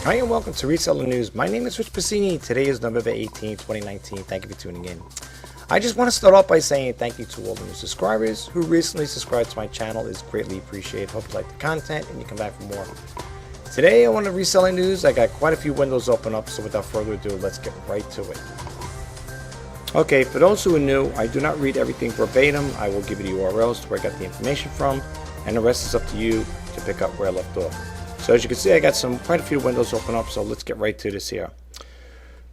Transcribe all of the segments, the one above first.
Hi and welcome to Reseller News. My name is Pasini. Today is November 18, 2019. Thank you for tuning in. I just want to start off by saying thank you to all the new subscribers who recently subscribed to my channel. It's greatly appreciated. Hope you like the content and you come back for more. Today I want to Reseller News. I got quite a few windows open up, so without further ado, let's get right to it. Okay, for those who are new, I do not read everything verbatim. I will give you the URLs to where I got the information from, and the rest is up to you to pick up where I left off. So as you can see, I got quite a few windows open up, so let's get right to this here.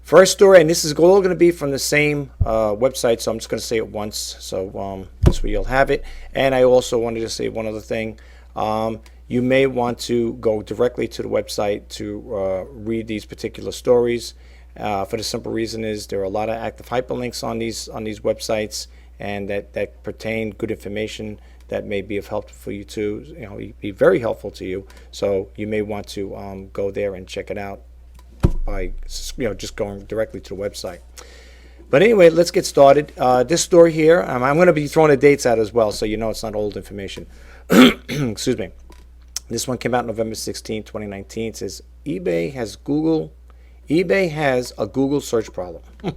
First story, and this is all going to be from the same website, so I'm just going to say it once, so this way you'll have it. And I also wanted to say one other thing. You may want to go directly to the website to read these particular stories. For the simple reason is there are a lot of active hyperlinks on these websites, and that pertain good information that may be of help for you to, be very helpful to you. So you may want to go there and check it out by, just going directly to the website. But anyway, let's get started. This story here, I'm going to be throwing the dates out as well, so you know it's not old information. Excuse me. This one came out November 16, 2019. It says eBay has a Google search problem. It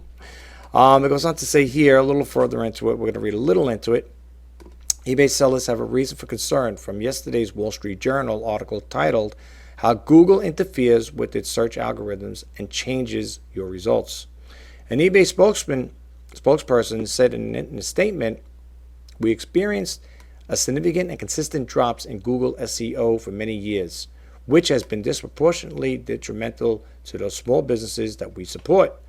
goes on to say here a little further into it. We're going to read a little into it. eBay sellers have a reason for concern from yesterday's Wall Street Journal article titled "How Google Interferes with Its Search Algorithms and Changes Your Results." An eBay spokesperson said in a statement, "We experienced a significant and consistent drops in Google SEO for many years, which has been disproportionately detrimental to those small businesses that we support."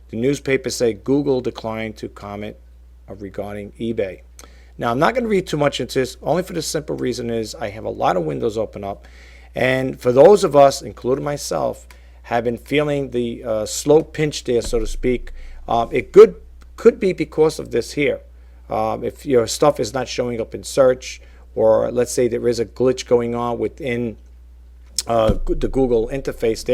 The newspaper said Google declined to comment regarding eBay. Now, I'm not going to read too much into this, only for the simple reason is I have a lot of windows open up. And for those of us, including myself, have been feeling the slow pinch there, so to speak. It could be because of this here. If your stuff is not showing up in search, or let's say there is a glitch going on within the Google interface,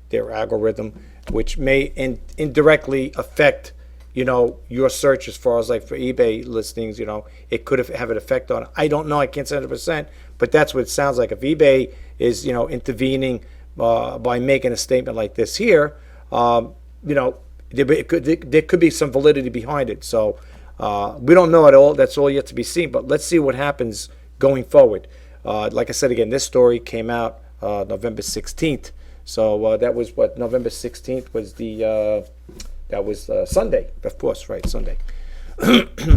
their algorithm, which may indirectly affect your search as far as like for eBay listings, it could have an effect on it. I don't know. I can't say 100%, but that's what it sounds like. If eBay is, intervening by making a statement like this here, there could be some validity behind it. So we don't know at all. That's all yet to be seen. But let's see what happens going forward. Like I said again, this story came out November 16th. So that was what November 16th was that was Sunday, of course, right? Sunday.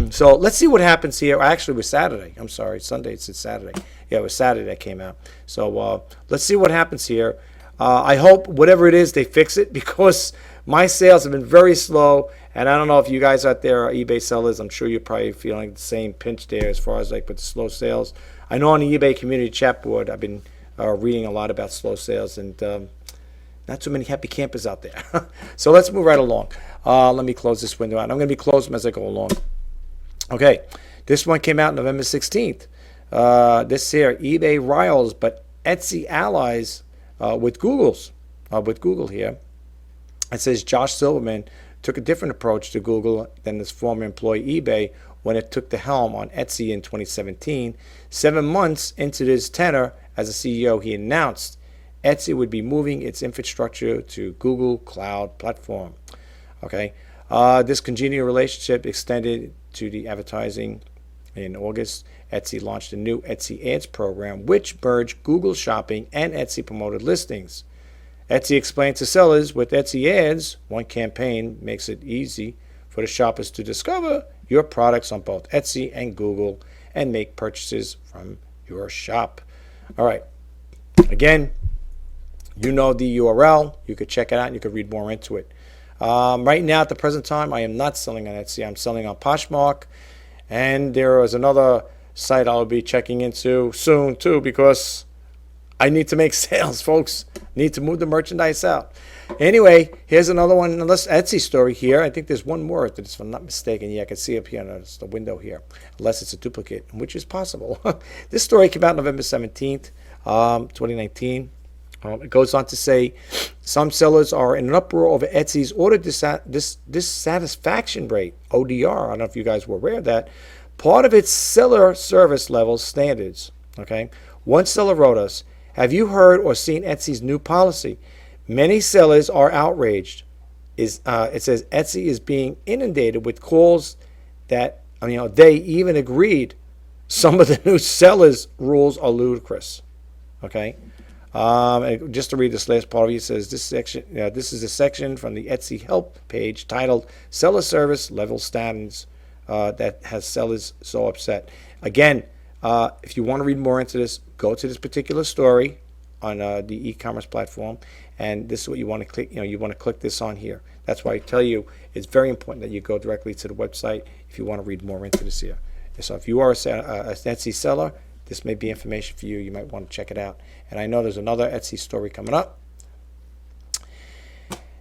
So let's see what happens here. Actually, it was Saturday. I'm sorry, Sunday. It's Saturday. Yeah, it was Saturday that came out. So let's see what happens here. I hope whatever it is, they fix it, because my sales have been very slow. And I don't know if you guys out there are eBay sellers. I'm sure you're probably feeling the same pinch there as far as like with the slow sales. I know on the eBay community chat board, I've been reading a lot about slow sales, and not too many happy campers out there. So let's move right along. Let me close this window out. I'm going to be closing them as I go along. Okay, this one came out November 16th. This here, eBay riles, but Etsy allies with Google here. It says Josh Silverman took a different approach to Google than his former employee eBay when it took the helm on Etsy in 2017. 7 months into his tenure as a CEO, he announced Etsy would be moving its infrastructure to Google Cloud Platform. Okay, this congenial relationship extended to the advertising. In August, Etsy launched a new Etsy Ads program, which merged Google Shopping and Etsy promoted listings. Etsy explained to sellers, with Etsy Ads, one campaign makes it easy for the shoppers to discover your products on both Etsy and Google and make purchases from your shop. All right, again, you know the URL. You could check it out and you could read more into it. Right now, at the present time, I am not selling on Etsy. I'm selling on Poshmark. And there is another site I'll be checking into soon, too, because I need to make sales, folks. Need to move the merchandise out. Anyway, here's another one, another Etsy story here. I think there's one more, if I'm not mistaken. Yeah, I can see up here on the window here, unless it's a duplicate, which is possible. This story came out November 17th, 2019. It goes on to say some sellers are in an uproar over Etsy's order dissatisfaction rate, ODR. I don't know if you guys were aware of that. Part of its seller service level standards. Okay, one seller wrote us, Have you heard or seen Etsy's new policy? Many sellers are outraged. It says Etsy is being inundated with calls that they even agreed some of the new sellers' rules are ludicrous. Okay. And just to read this last part of it, it says this is a section from the Etsy help page titled "Seller Service Level Standards" that has sellers so upset. Again, if you want to read more into this, go to this particular story on the e-commerce platform, and this is what you want to click. You want to click this on here. That's why I tell you it's very important that you go directly to the website if you want to read more into this here. So if you are a Etsy seller, this may be information for you. You might want to check it out. And I know there's another Etsy story coming up.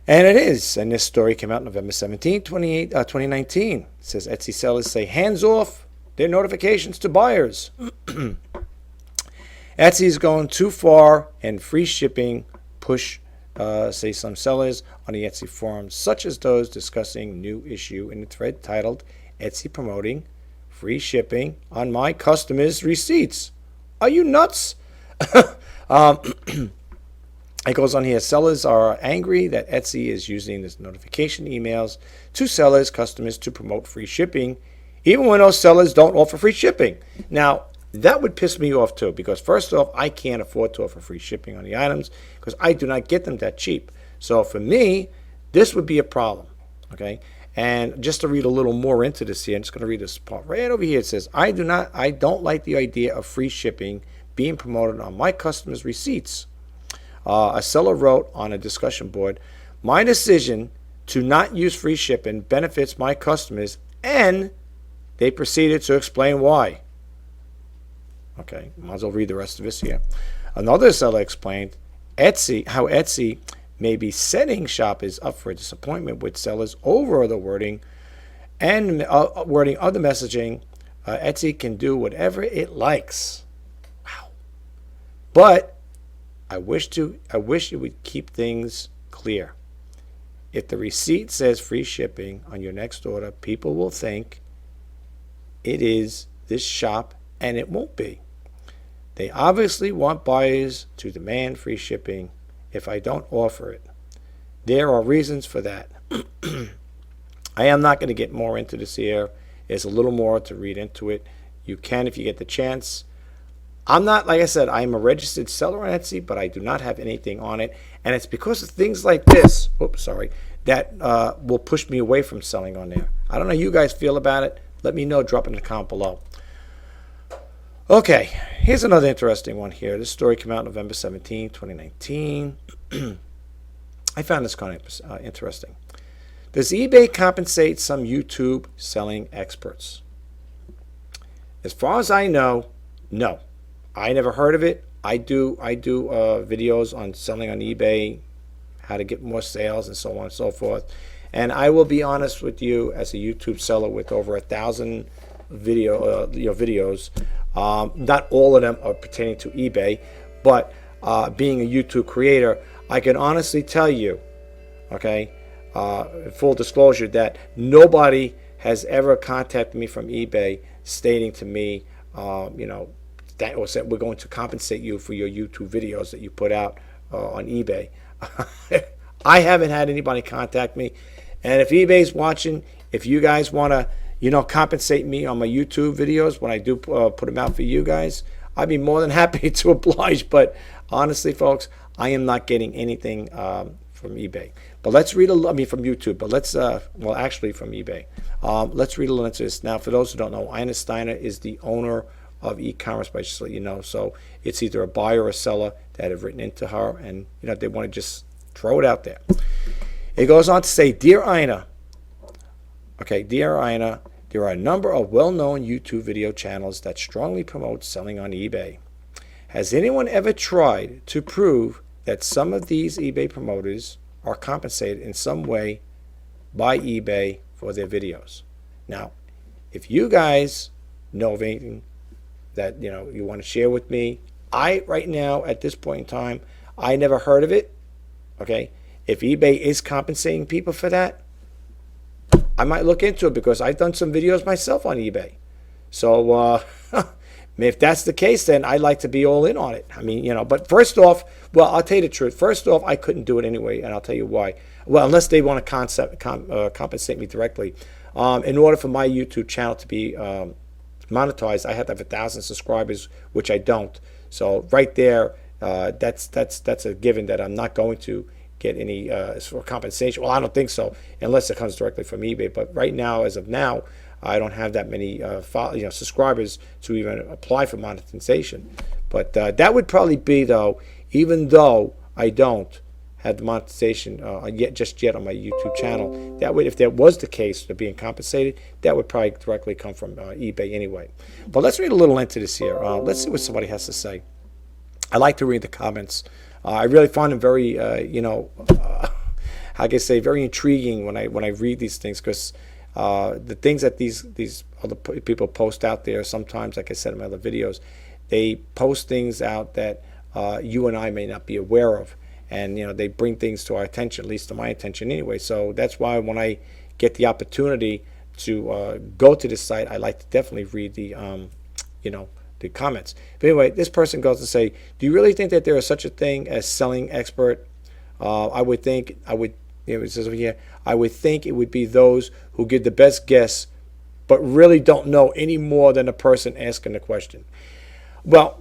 And it is. And this story came out November 17, 2019. It says Etsy sellers say hands off their notifications to buyers. Etsy is going too far and free shipping push, say some sellers on the Etsy forums, such as those discussing new issue in the thread titled Etsy promoting free shipping on my customers' receipts. Are you nuts? It goes on here. Sellers are angry that Etsy is using this notification emails to sellers' customers to promote free shipping, even when those sellers don't offer free shipping. Now, that would piss me off too, because first off, I can't afford to offer free shipping on the items because I do not get them that cheap. So for me, this would be a problem. Okay. And just to read a little more into this here, I'm just going to read this part right over here. It says, I don't like the idea of free shipping being promoted on my customers' receipts. A seller wrote on a discussion board, my decision to not use free shipping benefits my customers, and they proceeded to explain why. Okay, might as well read the rest of this here. Another seller explained how Etsy may be setting shoppers up for a disappointment with sellers over the wording and wording of the messaging. Etsy can do whatever it likes. Wow. But I wish it would keep things clear. If the receipt says free shipping on your next order, people will think it is this shop, and it won't be. They obviously want buyers to demand free shipping if I don't offer it. There are reasons for that. I am not going to get more into this here. There's a little more to read into it. You can if you get the chance. I'm not, like I said, I'm a registered seller on Etsy, but I do not have anything on it. And it's because of things like this, that will push me away from selling on there. I don't know how you guys feel about it. Let me know. Drop in the comment below. Okay, here's another interesting one here. This story came out November 17, 2019. I found this kind of interesting. Does eBay compensate some YouTube selling experts? As far as I know, no. I never heard of it. I do videos on selling on eBay, how to get more sales, and so on and so forth. And I will be honest with you, as a YouTube seller with over 1,000 videos, not all of them are pertaining to eBay, but being a YouTube creator, I can honestly tell you, okay, full disclosure, that nobody has ever contacted me from eBay stating to me, that or said we're going to compensate you for your YouTube videos that you put out on eBay. I haven't had anybody contact me, and if eBay's watching, if you guys want to, compensate me on my YouTube videos when I do put them out for you guys, I'd be more than happy to oblige. But honestly, folks, I am not getting anything from eBay. But let's read from YouTube. But let's, actually from eBay. Let's read a little into this. Now, for those who don't know, Ina Steiner is the owner of e-commerce, but just to let you know. So it's either a buyer or a seller that have written into her, and they want to just throw it out there. It goes on to say, Dear Ina, okay, Dear Ina, there are a number of well-known YouTube video channels that strongly promote selling on eBay. Has anyone ever tried to prove that some of these eBay promoters are compensated in some way by eBay for their videos? Now, if you guys know of anything that you want to share with me, right now at this point in time, I never heard of it. Okay, if eBay is compensating people for that, I might look into it, because I've done some videos myself on eBay. So mean, if that's the case, then I'd like to be all in on it. I mean, but first off, well, I'll tell you the truth. First off, I couldn't do it anyway, and I'll tell you why. Well, unless they want to compensate me directly. In order for my YouTube channel to be monetized, I have to have 1,000 subscribers, which I don't. So right there, that's a given that I'm not going to get any for compensation. Well, I don't think so, unless it comes directly from eBay. But right now, as of now, I don't have that many subscribers to even apply for monetization. But that would probably be, though, even though I don't have the monetization yet on my YouTube channel. That would, if that was the case of being compensated, that would probably directly come from eBay anyway. But let's read a little into this here. Let's see what somebody has to say. I like to read the comments. I really find them very, how can I say, very intriguing when I read these things, because the things that these other people post out there, sometimes, like I said in my other videos, they post things out that you and I may not be aware of. And, they bring things to our attention, at least to my attention anyway. So that's why when I get the opportunity to go to this site, I like to definitely read the, the comments. But anyway, this person goes to say, do you really think that there is such a thing as selling expert? It says over here, I would think it would be those who give the best guess, but really don't know any more than the person asking the question. Well,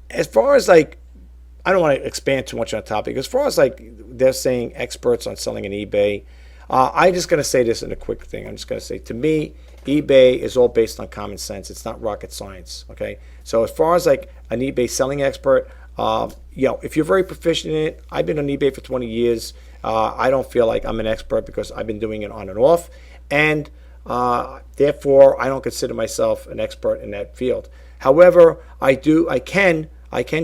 as far as I don't want to expand too much on the topic. As far as they're saying experts on selling on eBay, I'm just going to say this in a quick thing. I'm just going to say, to me, eBay is all based on common sense. It's not rocket science. Okay. So as far as an eBay selling expert, if you're very proficient in it, I've been on eBay for 20 years. I don't feel like I'm an expert because I've been doing it on and off, and therefore I don't consider myself an expert in that field. However, I can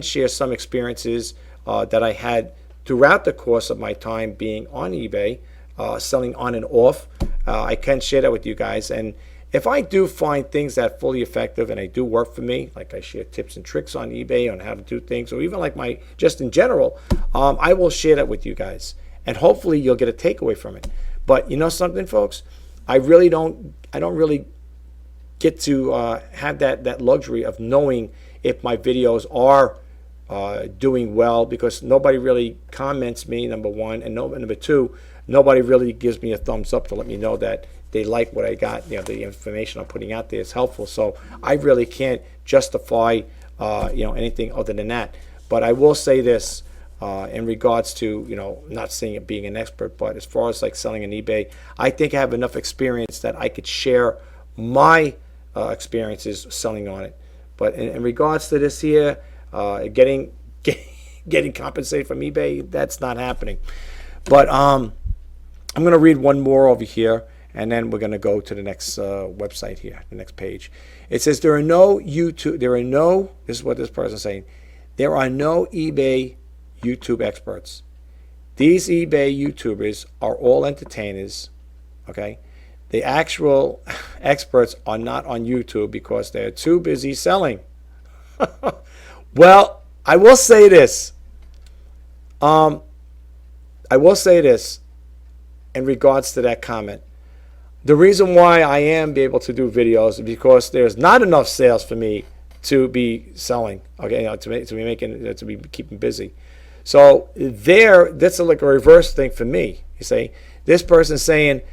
share some experiences that I had throughout the course of my time being on eBay, selling on and off. I can share that with you guys. And if I do find things that are fully effective and they do work for me, like I share tips and tricks on eBay on how to do things, or even just in general, I will share that with you guys. And hopefully you'll get a takeaway from it. But you know something, folks? I don't really get to have that luxury of knowing if my videos are doing well, because nobody really comments me, number one, and number two, nobody really gives me a thumbs up to let me know that they like what I got. The information I'm putting out there is helpful. So I really can't justify anything other than that. But I will say this in regards to not saying it being an expert, but as far as selling on eBay, I think I have enough experience that I could share my experiences selling on it. But in regards to this here, getting compensated from eBay, that's not happening. But I'm going to read one more over here, and then we're going to go to the next website here, the next page. It says this is what this person is saying, there are no eBay YouTube experts. These eBay YouTubers are all entertainers, okay? The actual experts are not on YouTube because they're too busy selling. Well, I will say this. In regards to that comment. The reason why I am able to do videos is because there's not enough sales for me to be selling. Okay, to be keeping busy. So that's like a reverse thing for me. You see, this person saying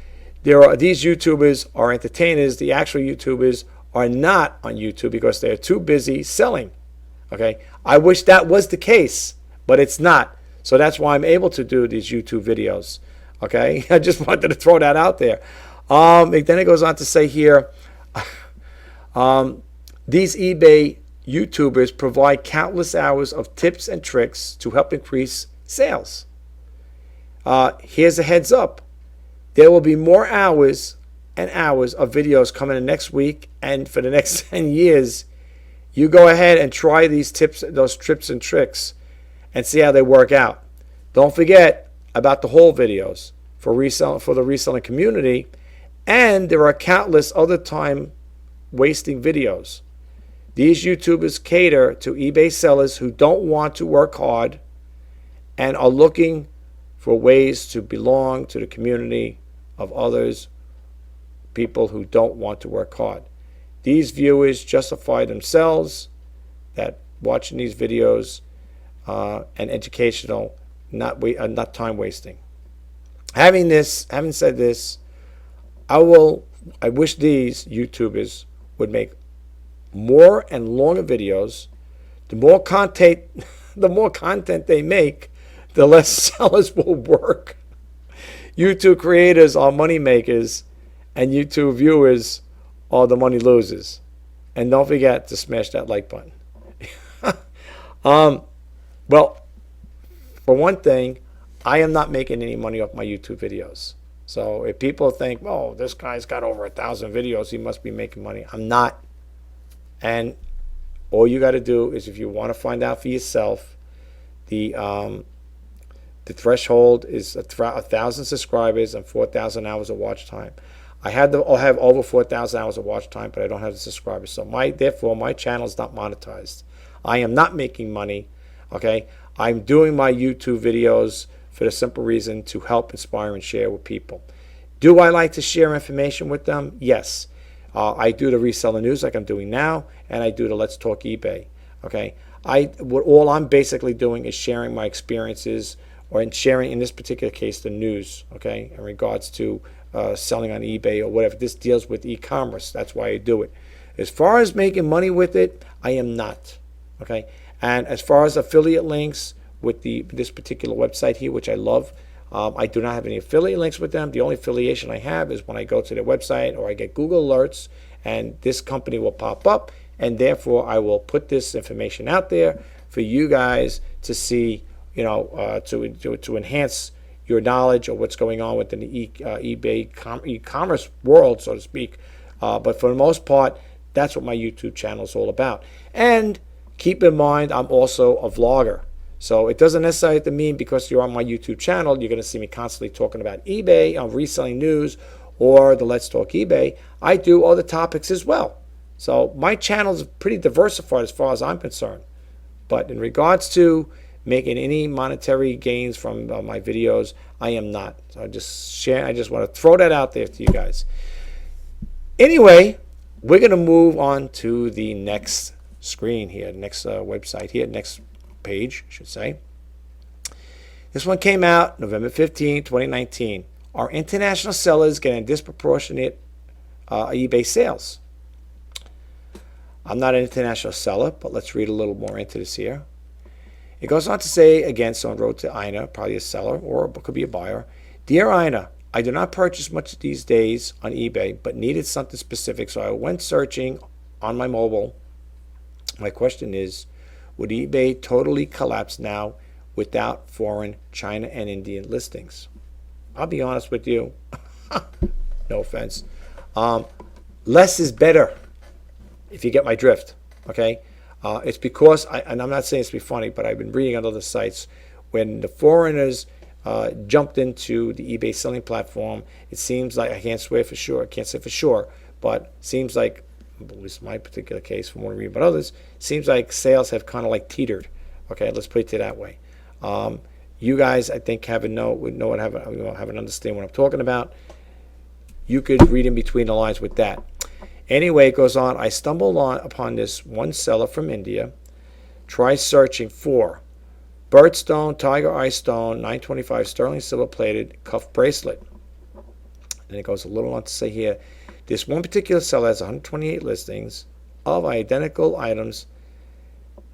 these YouTubers are entertainers. The actual YouTubers are not on YouTube because they're too busy selling. Okay, I wish that was the case, but it's not. So that's why I'm able to do these YouTube videos. Okay, I just wanted to throw that out there. Then it goes on to say here, these eBay YouTubers provide countless hours of tips and tricks to help increase sales. Here's a heads up. There will be more hours and hours of videos coming in next week and for the next 10 years. You go ahead and try those tips and tricks and see how they work out. Don't forget about the whole videos for the reselling community, and there are countless other time wasting videos. These YouTubers cater to eBay sellers who don't want to work hard and are looking for ways to belong to the community of others, people who don't want to work hard. these viewers justify themselves that watching these videos and educational, not time wasting. Having said this, I wish these YouTubers would make more and longer videos. The more content, they make, the less sellers will work. YouTube creators are money makers, and YouTube viewers are the money losers. And don't forget to smash that like button. Well, for one thing, I am not making any money off my YouTube videos. So if people think, oh, this guy's got over 1,000 videos, he must be making money. I'm not. And all you got to do is, if you want to find out for yourself, the threshold is 1,000 subscribers and 4,000 hours of watch time. I have over 4,000 hours of watch time, but I don't have the subscribers. So therefore, my channel is not monetized. I am not making money. Okay, I'm doing my YouTube videos for the simple reason to help inspire and share with people. Do I like to share information with them? Yes. I do the reseller news like I'm doing now, and I do the Let's Talk eBay. Okay, all I'm basically doing is sharing my experiences, or sharing, in this particular case, the news. Okay, in regards to selling on eBay or whatever. This deals with e-commerce. That's why I do it. As far as making money with it, I am not. Okay, and as far as affiliate links with this particular website here, which I love, I do not have any affiliate links with them. The only affiliation I have is when I go to their website or I get Google alerts, and this company will pop up, and therefore I will put this information out there for you guys to see, to enhance your knowledge of what's going on within the eBay e-commerce world, so to speak. But for the most part, that's what my YouTube channel is all about. And keep in mind, I'm also a vlogger. So it doesn't necessarily have to mean because you're on my YouTube channel, you're going to see me constantly talking about eBay, reselling news, or the Let's Talk eBay. I do other topics as well. So my channel is pretty diversified as far as I'm concerned. But in regards to making any monetary gains from my videos, I am not. So I just want to throw that out there to you guys. Anyway, we're going to move on to the next screen here, next website here, next page, I should say. This one came out November 15, 2019. Are international sellers getting disproportionate eBay sales? I'm not an international seller, but let's read a little more into this here. It goes on to say, again, someone wrote to Ina, probably a seller, or it could be a buyer. Dear Ina, I do not purchase much these days on eBay, but needed something specific, so I went searching on my mobile. My question is, would eBay totally collapse now without foreign China and Indian listings? I'll be honest with you. No offense. Less is better, if you get my drift. Okay? It's because, and I'm not saying this to be funny, but I've been reading on other sites, when the foreigners jumped into the eBay selling platform, it seems like, I can't swear for sure, I can't say for sure, but it seems like, at least my particular case, from what I read about others, seems like sales have kind of like teetered. Okay, let's put it that way. You guys, I think, have an understanding what I'm talking about. You could read in between the lines with that. Anyway, it goes on. I stumbled upon this one seller from India. Try searching for birthstone, tiger eye stone, 925 sterling silver plated cuff bracelet. And it goes a little on to say here, this one particular seller has 128 listings of identical items.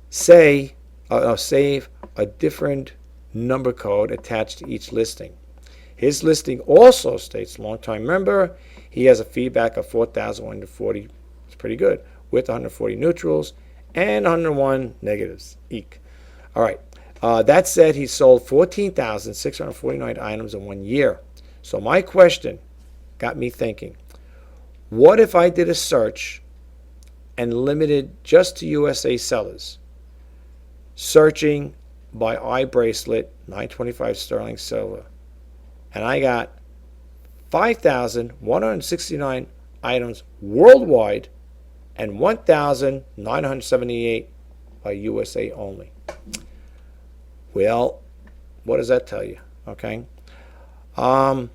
Save a different number code attached to each listing. His listing also states long-time member. He has a feedback of 4,140. It's pretty good, with 140 neutrals and 101 negatives. Eek. All right. That said, he sold 14,649 items in 1 year. So my question got me thinking, what if I did a search and limited just to USA sellers, searching by eye bracelet, 925 sterling silver, and I got 5,169 items worldwide and 1,978 by USA only. Well, what does that tell you? Okay. I'm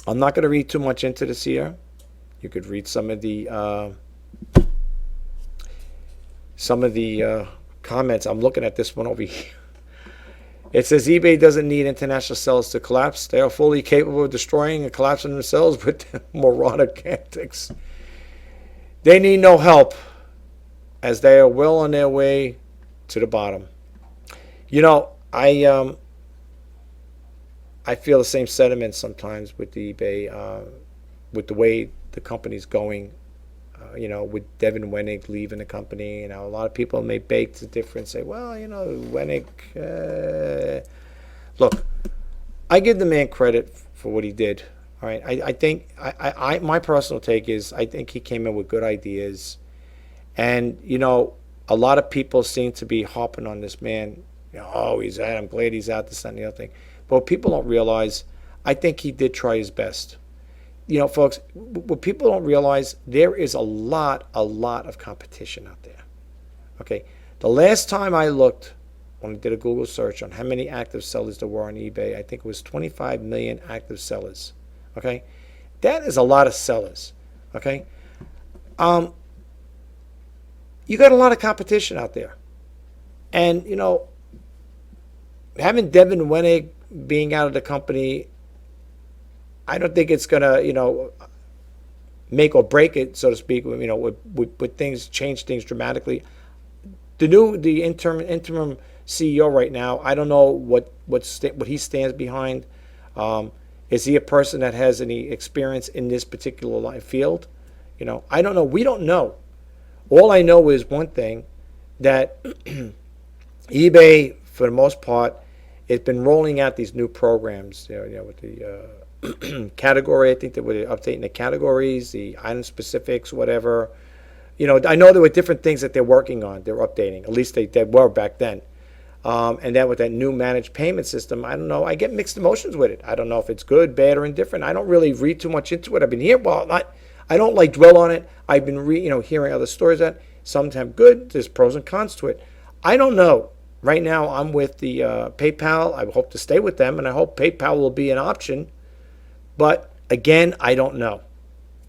not going to read too much into this here. You could read some of the some of the comments. I'm looking at this one over here. It says eBay doesn't need international sellers to collapse. They are fully capable of destroying and collapsing themselves with moronic antics. They need no help, as they are well on their way to the bottom. You know, I feel the same sentiment sometimes with the eBay, with the way the company's going. You know, with Devin Wenig leaving the company, you know, a lot of people may bake the difference, say, well, you know, Wenig. Look, I give the man credit for what he did. All right, I think my personal take is I think he came in with good ideas, and you know, a lot of people seem to be harping on this man. You know, oh, he's out. I'm glad he's out. This and the other thing. But what people don't realize, I think he did try his best. You know, folks, what people don't realize, there is a lot of competition out there. Okay, the last time I looked, when I did a Google search on how many active sellers there were on eBay, I think it was 25 million active sellers. Okay, that is a lot of sellers. Okay, you got a lot of competition out there, and you know, having Devin Wenig being out of the company, I don't think it's gonna, you know, make or break it, so to speak. You know, with things change things dramatically. The interim CEO right now, I don't know what he stands behind. Is he a person that has any experience in this particular field? You know, I don't know. We don't know. All I know is one thing, that eBay, for the most part, has been rolling out these new programs. You know, with the category, I think that we're updating the categories, the item specifics, whatever. You know, I know there were different things that they're working on. They're updating. At least they were back then. And then with that new managed payment system, I don't know. I get mixed emotions with it. I don't know if it's good, bad, or indifferent. I don't really read too much into it. I've been here. Well, I don't like dwell on it. I've been hearing other stories that some have good. There's pros and cons to it. I don't know. Right now, I'm with the PayPal. I hope to stay with them, and I hope PayPal will be an option. But again, I don't know.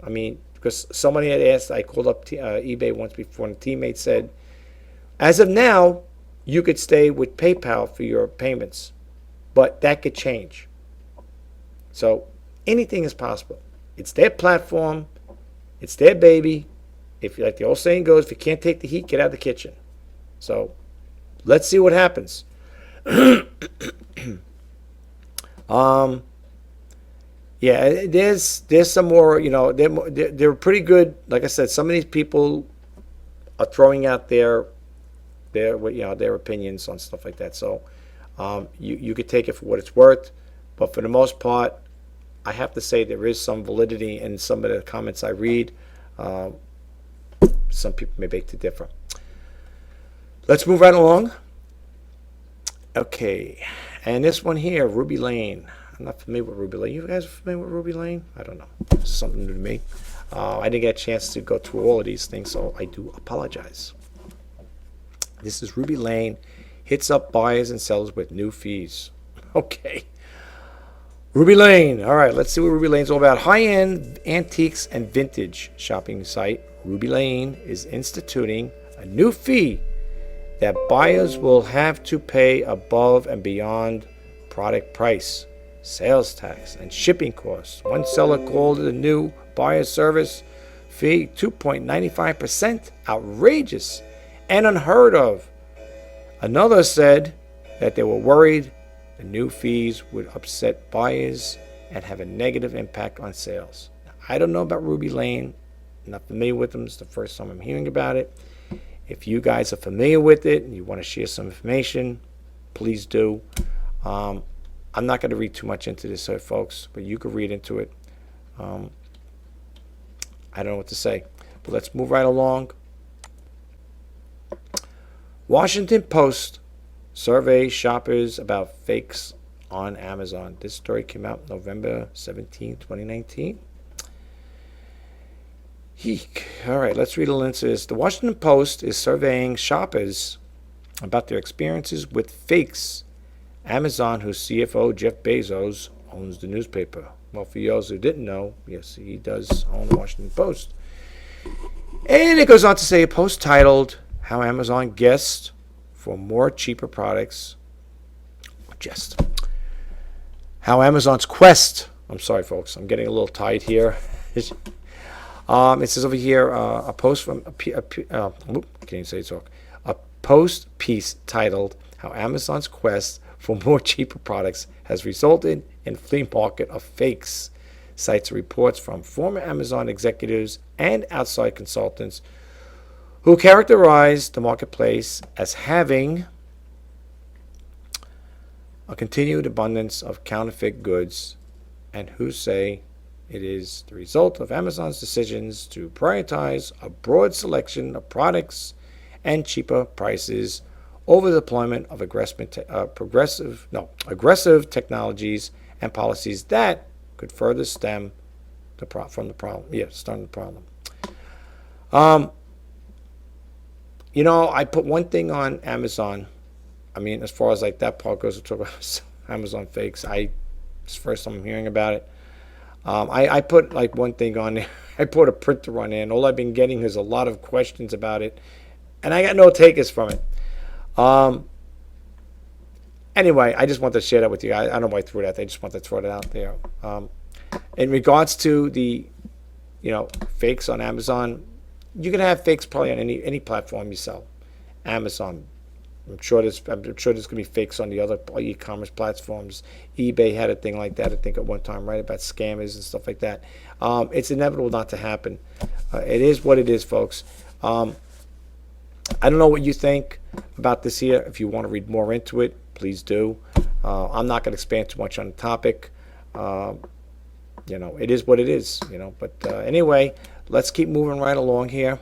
I mean, because somebody had asked, I called up eBay once before, and a teammate said, as of now, you could stay with PayPal for your payments, but that could change. So anything is possible. It's their platform. It's their baby. If, like the old saying goes, if you can't take the heat, get out of the kitchen. So let's see what happens. Yeah, there's some more, you know, they're pretty good. Like I said, some of these people are throwing out their opinions on stuff like that. So you could take it for what it's worth, but for the most part, I have to say there is some validity in some of the comments I read. Some people may beg to differ. Let's move right along. Okay, and this one here, Ruby Lane. I'm not familiar with Ruby Lane. You guys are familiar with Ruby Lane? I don't know. This is something new to me. I didn't get a chance to go through all of these things, so I do apologize. This is Ruby Lane. Hits up buyers and sellers with new fees. Okay. Ruby Lane. All right, let's see what Ruby Lane's all about. High-end antiques and vintage shopping site Ruby Lane is instituting a new fee that buyers will have to pay above and beyond product price, sales tax, and shipping costs. One seller called it a new buyer service fee 2.95%, outrageous and unheard of. Another said that they were worried the new fees would upset buyers and have a negative impact on sales. Now, I don't know about Ruby Lane. I'm not familiar with them. It's the first time I'm hearing about it. If you guys are familiar with it and you want to share some information, please do. I'm not going to read too much into this, folks, but you can read into it. I don't know what to say, but let's move right along. Washington Post surveys shoppers about fakes on Amazon. This story came out November 17, 2019. All right, let's read a link to this. The Washington Post is surveying shoppers about their experiences with fakes. Amazon, whose CFO Jeff Bezos owns the newspaper. Well, for those who didn't know, yes, he does own the Washington Post. And it goes on to say a post titled, how Amazon guessed for more cheaper products. Just how Amazon's quest. I'm sorry, folks. I'm getting a little tight here. It says over here a post from can't even say talk. A post piece titled "How Amazon's quest for more cheaper products has resulted in flea market of fakes" cites reports from former Amazon executives and outside consultants who characterized the marketplace as having a continued abundance of counterfeit goods, and who say it is the result of Amazon's decisions to prioritize a broad selection of products and cheaper prices over the deployment of aggressive technologies and policies that could further stem from the problem. Yeah, stem the problem. I put one thing on Amazon. I mean, as far as like that part goes, to talk about Amazon fakes, it's the first time I'm hearing about it. I put like one thing on there. I put a printer on there, and all I've been getting is a lot of questions about it, and I got no takers from it. Anyway, I just wanted to share that with you. I don't know why I threw that. I just wanted to throw that out there. In regards to the, fakes on Amazon, you can have fakes probably on any platform you sell. Amazon. I'm sure there's going to be fakes on the other e-commerce platforms. eBay had a thing like that, I think, at one time, right, about scammers and stuff like that. It's inevitable not to happen. It is what it is, folks. I don't know what you think about this here. If you want to read more into it, please do. I'm not going to expand too much on the topic. It is what it is. But anyway, let's keep moving right along here.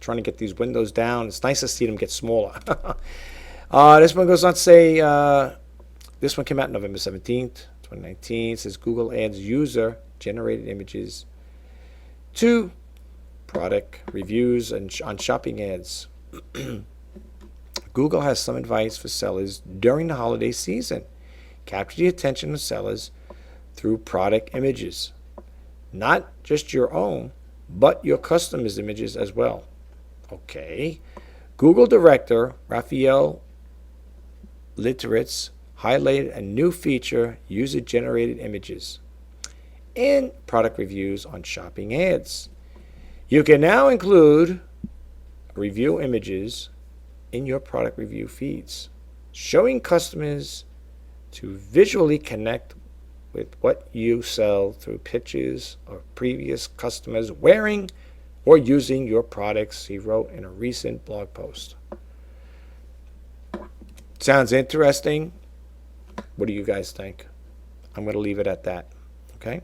Trying to get these windows down. It's nice to see them get smaller. This one goes on to say, this one came out November 17th, 2019. It says Google adds user-generated images to product reviews and on shopping ads. Google has some advice for sellers during the holiday season. Capture the attention of sellers through product images. Not just your own, but your customers' images as well. Okay. Google Director Raphael Litteritz highlighted a new feature, user-generated images, in product reviews on shopping ads. You can now include review images in your product review feeds, showing customers to visually connect with what you sell through pictures of previous customers wearing or using your products, he wrote in a recent blog post. Sounds interesting. What do you guys think? I'm going to leave it at that. Okay?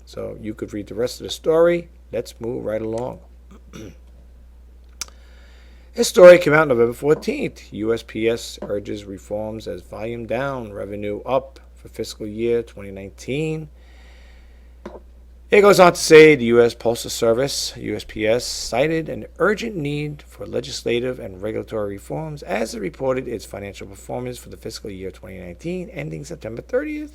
So you could read the rest of the story. Let's move right along. This story came out November 14th. USPS urges reforms as volume down, revenue up for fiscal year 2019. It goes on to say the U.S. Postal Service, USPS, cited an urgent need for legislative and regulatory reforms as it reported its financial performance for the fiscal year 2019, ending September 30th,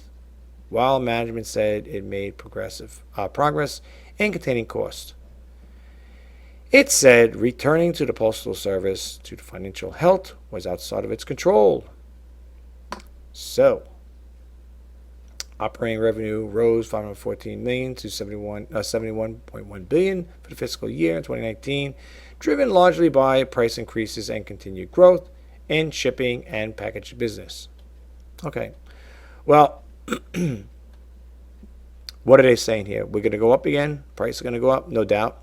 while management said it made progress in containing costs. It said returning to the Postal Service to the financial health was outside of its control. So, operating revenue rose $514 million to $71.1 billion for the fiscal year 2019, driven largely by price increases and continued growth in shipping and package business. Okay, well, what are they saying here? We're going to go up again? Price is going to go up? No doubt.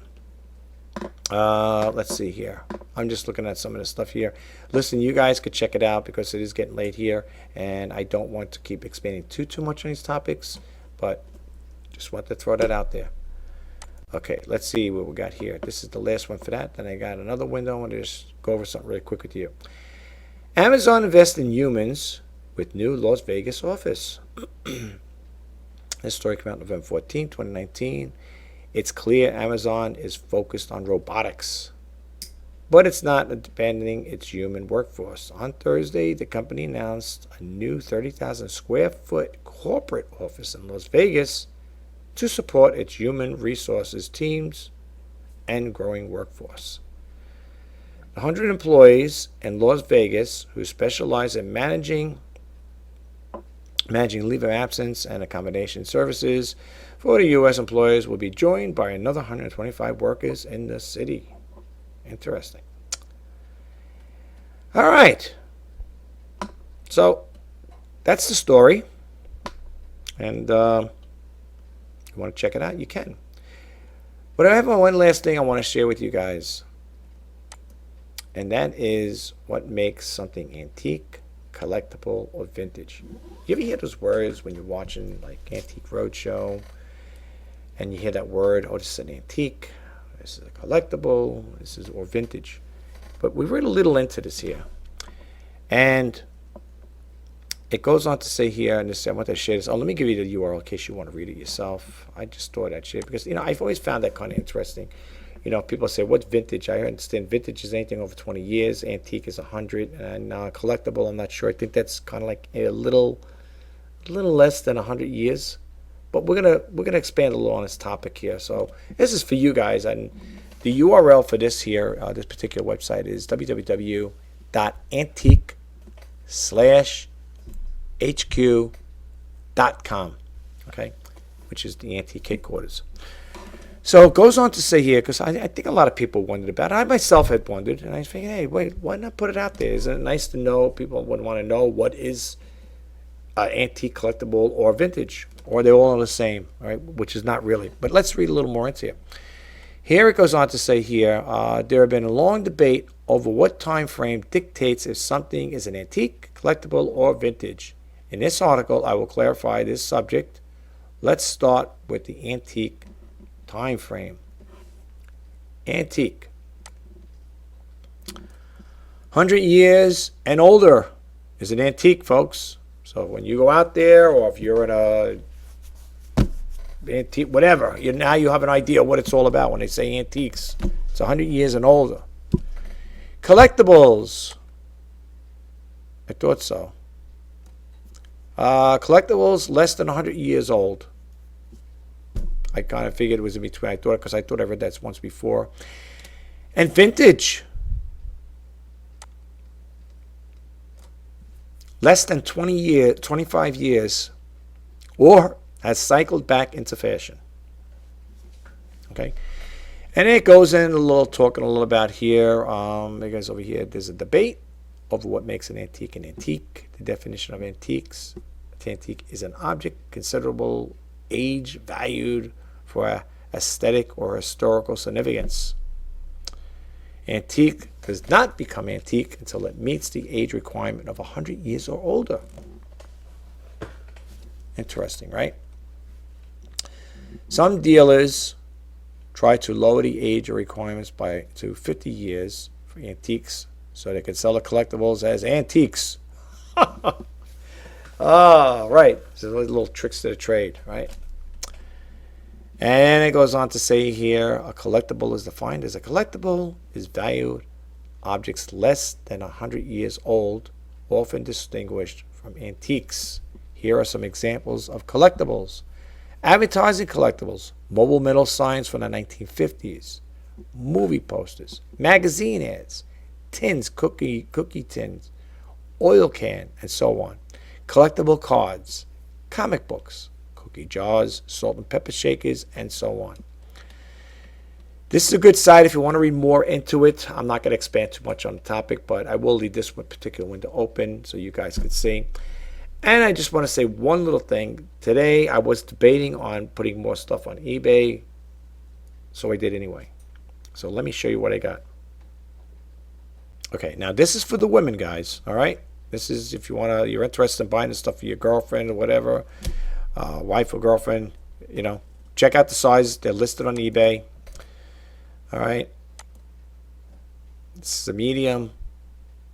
Let's see here. I'm just looking at some of the stuff here. Listen, you guys could check it out because it is getting late here, and I don't want to keep expanding too much on these topics, but just want to throw that out there. Okay, let's see what we got here. This is the last one for that. Then I got another window. I want to just go over something really quick with you. Amazon invests in humans with new Las Vegas office. This story came out November 14, 2019. It's clear Amazon is focused on robotics, but it's not abandoning its human workforce. On Thursday, the company announced a new 30,000 square foot corporate office in Las Vegas to support its human resources teams and growing workforce. 100 employees in Las Vegas who specialize in managing leave of absence and accommodation services for the U.S. employees will be joined by another 125 workers in the city. Interesting. All right. So that's the story. And you want to check it out? You can. But I have one last thing I want to share with you guys. And that is what makes something antique, collectible, or vintage. You ever hear those words when you're watching like Antique Roadshow and you hear that word, oh, this is an antique, this is a collectible, this is or vintage. But we read a little into this here. And it goes on to say here, and I want to share this. Oh, let me give you the URL in case you want to read it yourself. I just thought I'd share it because, I've always found that kind of interesting. People say, what's vintage? I understand vintage is anything over 20 years. Antique is 100. And collectible, I'm not sure. I think that's kind of like a little less than 100 years. But we're gonna expand a little on this topic here. So this is for you guys. And the URL for this here, this particular website is www.antique/hq.com. Okay, which is the Antique headquarters. So it goes on to say here, because I think a lot of people wondered about it. I myself had wondered, and I think, hey, wait, why not put it out there? Isn't it nice to know? People would want to know what is antique, collectible, or vintage, or they're all the same, right? Which is not really. But let's read a little more into it. Here it goes on to say here, there have been a long debate over what time frame dictates if something is an antique, collectible, or vintage. In this article, I will clarify this subject. Let's start with the antique time frame. Antique. 100 years and older is an antique, folks. So when you go out there, or if you're in a antique, whatever, now you have an idea what it's all about when they say antiques. It's 100 years and older. Collectibles. I thought so. Collectibles less than 100 years old. I kind of figured it was in between. I thought I read that once before. And vintage. Less than 25 years, or has cycled back into fashion. Okay, and it goes in talking a little about here. Because over here, there's a debate over what makes an antique an antique. The definition of antiques: an antique is an object considerable age valued for aesthetic or historical significance. Antique does not become antique until it meets the age requirement of 100 years or older. Interesting, right? Some dealers try to lower the age requirements to 50 years for antiques so they can sell the collectibles as antiques. Right. So little tricks to the trade, right? And it goes on to say here, a collectible is defined as a collectible is valued objects less than 100 years old, often distinguished from antiques. Here are some examples of collectibles. Advertising collectibles, mobile metal signs from the 1950s, movie posters, magazine ads, tins, cookie tins, oil can, and so on. Collectible cards, comic books, cookie jars, salt and pepper shakers, and so on. This is a good site if you want to read more into it. I'm not going to expand too much on the topic, but I will leave this particular window open so you guys can see. And I just want to say one little thing. Today I was debating on putting more stuff on eBay, so I did anyway. So let me show you what I got. Okay, now this is for the women, guys. All right, this is if you're interested in buying this stuff for your girlfriend or whatever, wife or girlfriend. Check out the sizes. They're listed on eBay. All right, this is a medium,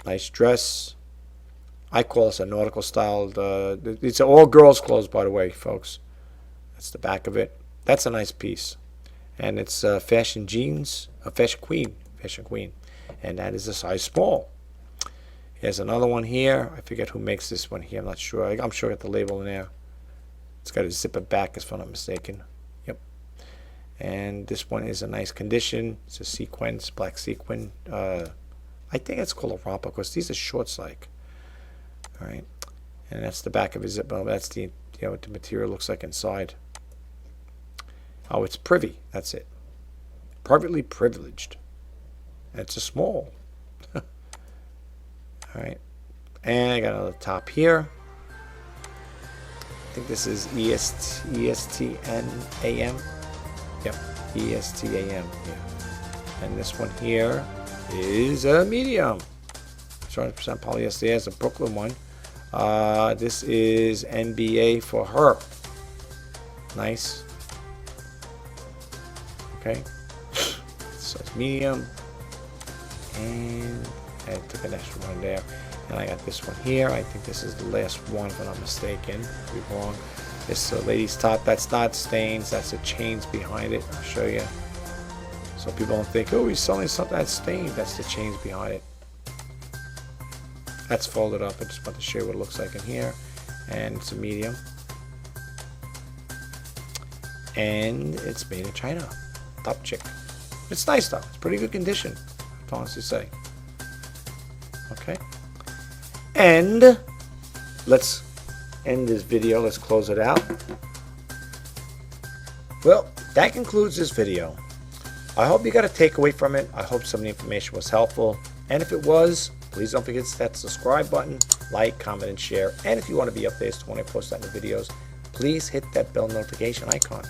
nice dress. I call this a nautical style. It's all girls' clothes, by the way, folks. That's the back of it. That's a nice piece. And it's fashion jeans, a fashion queen. And that is a size small. Here's another one here. I forget who makes this one here. I'm not sure. I'm sure I got the label in there. It's got a zipper back, if I'm not mistaken. Yep. And this one is a nice condition. It's a sequence, black sequin I think it's called a romper because these are shorts like. All right. And that's the back of his zip. Well, that's the, what the material looks like inside. Oh, it's privy. That's it. Privately privileged. It's a small. All right. And I got another top here. I think this is ESTN AM. Yep, ESTAM. Yeah. And this one here is a medium. 100% polyester. There's a Brooklyn one. This is NBA for her. Nice. Okay. So it's medium. And I took an extra one there. And I got this one here. I think this is the last one, if I'm not mistaken. Could be wrong. This lady's top. That's not stains. That's the chains behind it. I'll show you. So people don't think, oh, he's selling something that's stained. That's the chains behind it. That's folded up. I just want to show you what it looks like in here. And it's a medium. And it's made in China. Top chick. It's nice though. It's pretty good condition, I have to honestly say. Okay. And let's end this video. Let's close it out. Well, that concludes this video. I hope you got a takeaway from it. I hope some of the information was helpful. And if it was, please don't forget to hit that subscribe button, like, comment, and share. And if you want to be updated when I post out new videos, please hit that bell notification icon.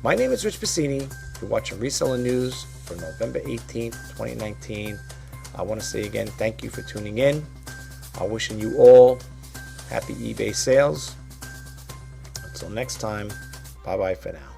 My name is Rich Pasini. You're watching Reseller News for November 18th, 2019. I want to say again, thank you for tuning in. I'm wishing you all happy eBay sales. Until next time, bye-bye for now.